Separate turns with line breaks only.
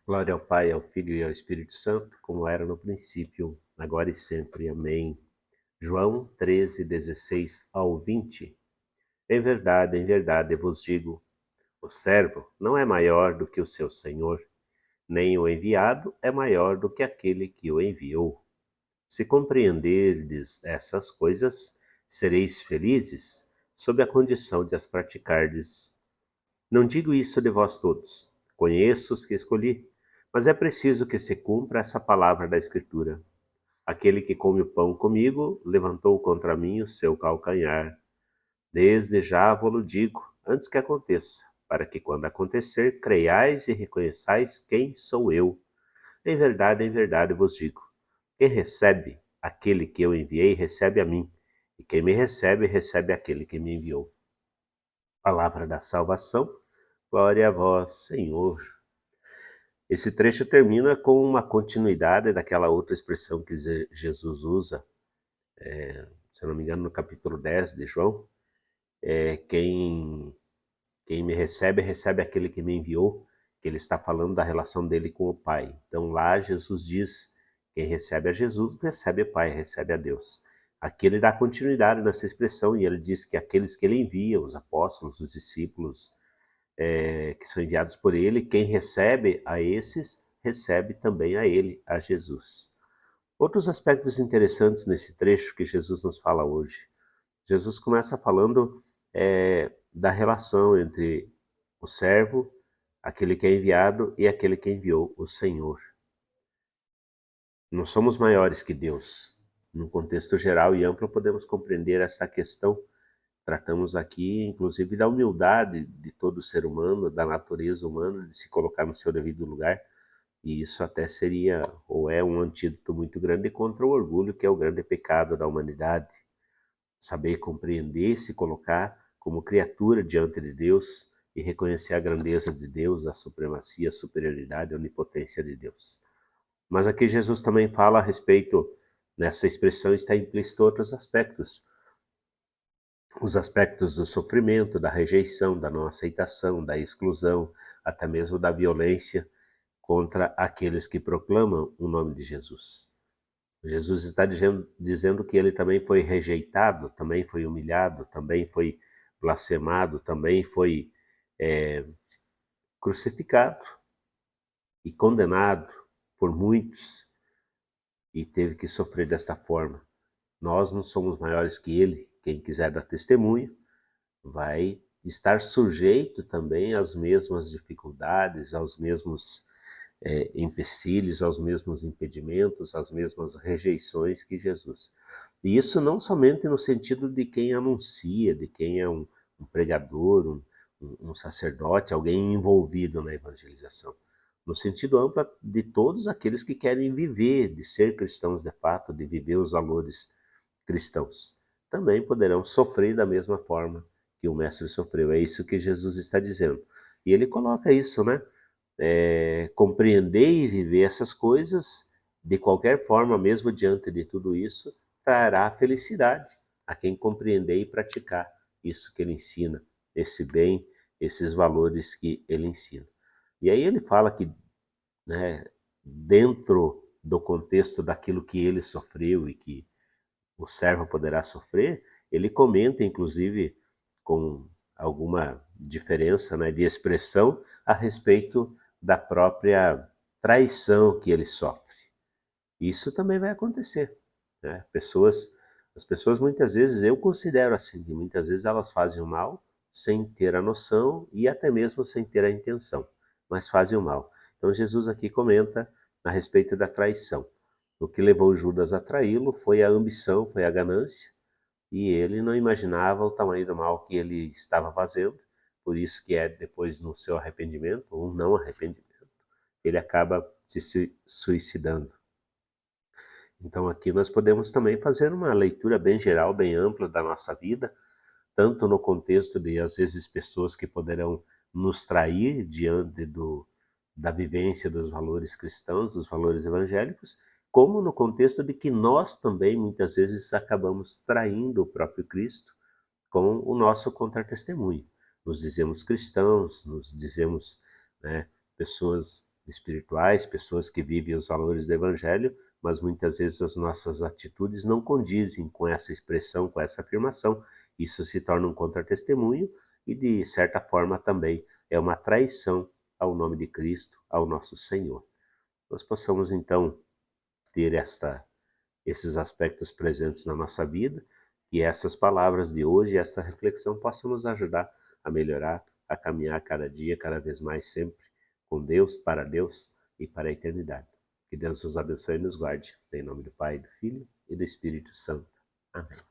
Glória ao Pai, ao Filho e ao Espírito Santo, como era no princípio, agora e sempre. Amém. João 13, 16 ao 20. Em verdade vos digo, o servo não é maior do que o seu senhor, nem o enviado é maior do que aquele que o enviou. Se compreenderdes essas coisas, sereis felizes, sob a condição de as praticardes. Não digo isso de vós todos. Conheço os que escolhi, mas é preciso que se cumpra essa palavra da Escritura. Aquele que come o pão comigo levantou contra mim o seu calcanhar. Desde já vou-lo digo, antes que aconteça, para que quando acontecer, creiais e reconheçais quem sou eu. Em verdade vos digo: quem recebe aquele que eu enviei, recebe a mim, e quem me recebe, recebe aquele que me enviou. Palavra da salvação. Glória a vós, Senhor. Esse trecho termina com uma continuidade daquela outra expressão que Jesus usa, se eu não me engano, no capítulo 10 de João. Quem me recebe, recebe aquele que me enviou, que ele está falando da relação dele com o Pai. Então lá Jesus diz, quem recebe a Jesus, recebe o Pai, recebe a Deus. Aqui ele dá continuidade nessa expressão e ele diz que aqueles que ele envia, os apóstolos, os discípulos, que são enviados por ele, quem recebe a esses, recebe também a ele, a Jesus. Outros aspectos interessantes nesse trecho que Jesus nos fala hoje. Jesus começa falando da relação entre o servo, aquele que é enviado, e aquele que enviou, o Senhor. Não somos maiores que Deus. Num contexto geral e amplo, podemos compreender essa questão. Tratamos aqui, inclusive, da humildade de todo ser humano, da natureza humana, de se colocar no seu devido lugar. E isso até seria, ou é, um antídoto muito grande contra o orgulho, que é o grande pecado da humanidade. Saber compreender, se colocar como criatura diante de Deus e reconhecer a grandeza de Deus, a supremacia, a superioridade, a onipotência de Deus. Mas aqui Jesus também fala a respeito, nessa expressão está implícito outros aspectos. Os aspectos do sofrimento, da rejeição, da não aceitação, da exclusão, até mesmo da violência contra aqueles que proclamam o nome de Jesus. Jesus está dizendo que ele também foi rejeitado, também foi humilhado, também foi blasfemado, também foi crucificado e condenado por muitos e teve que sofrer desta forma. Nós não somos maiores que ele. Quem quiser dar testemunho vai estar sujeito também às mesmas dificuldades, aos mesmos empecilhos, aos mesmos impedimentos, às mesmas rejeições que Jesus. E isso não somente no sentido de quem anuncia, de quem é um pregador, um sacerdote, alguém envolvido na evangelização. No sentido amplo de todos aqueles que querem viver, de ser cristãos de fato, de viver os valores cristãos. Também poderão sofrer da mesma forma que o Mestre sofreu. É isso que Jesus está dizendo. E ele coloca isso, né? Compreender e viver essas coisas, de qualquer forma, mesmo diante de tudo isso, trará felicidade a quem compreender e praticar isso que ele ensina, esse bem, esses valores que ele ensina. E aí ele fala que, né, dentro do contexto daquilo que ele sofreu e que o servo poderá sofrer, ele comenta, inclusive, com alguma diferença, né, de expressão a respeito da própria traição que ele sofre. Isso também vai acontecer, né? As pessoas muitas vezes, eu considero assim, que muitas vezes elas fazem o mal sem ter a noção e até mesmo sem ter a intenção, mas fazem o mal. Então Jesus aqui comenta a respeito da traição. O que levou Judas a traí-lo foi a ambição, foi a ganância, e ele não imaginava o tamanho do mal que ele estava fazendo, por isso que depois no seu arrependimento, ou não arrependimento, ele acaba se suicidando. Então aqui nós podemos também fazer uma leitura bem geral, bem ampla da nossa vida, tanto no contexto de, às vezes, pessoas que poderão nos trair diante da vivência dos valores cristãos, dos valores evangélicos, como no contexto de que nós também, muitas vezes, acabamos traindo o próprio Cristo com o nosso contra-testemunho. Nos dizemos cristãos, nos dizemos, né, pessoas espirituais, pessoas que vivem os valores do Evangelho, mas muitas vezes as nossas atitudes não condizem com essa expressão, com essa afirmação. Isso se torna um contra-testemunho e, de certa forma, também é uma traição ao nome de Cristo, ao nosso Senhor. Nós possamos, então, ter esses aspectos presentes na nossa vida, que essas palavras de hoje, essa reflexão possa nos ajudar a melhorar, a caminhar cada dia, cada vez mais, sempre com Deus e para a eternidade. Que Deus nos abençoe e nos guarde. Em nome do Pai, do Filho e do Espírito Santo. Amém.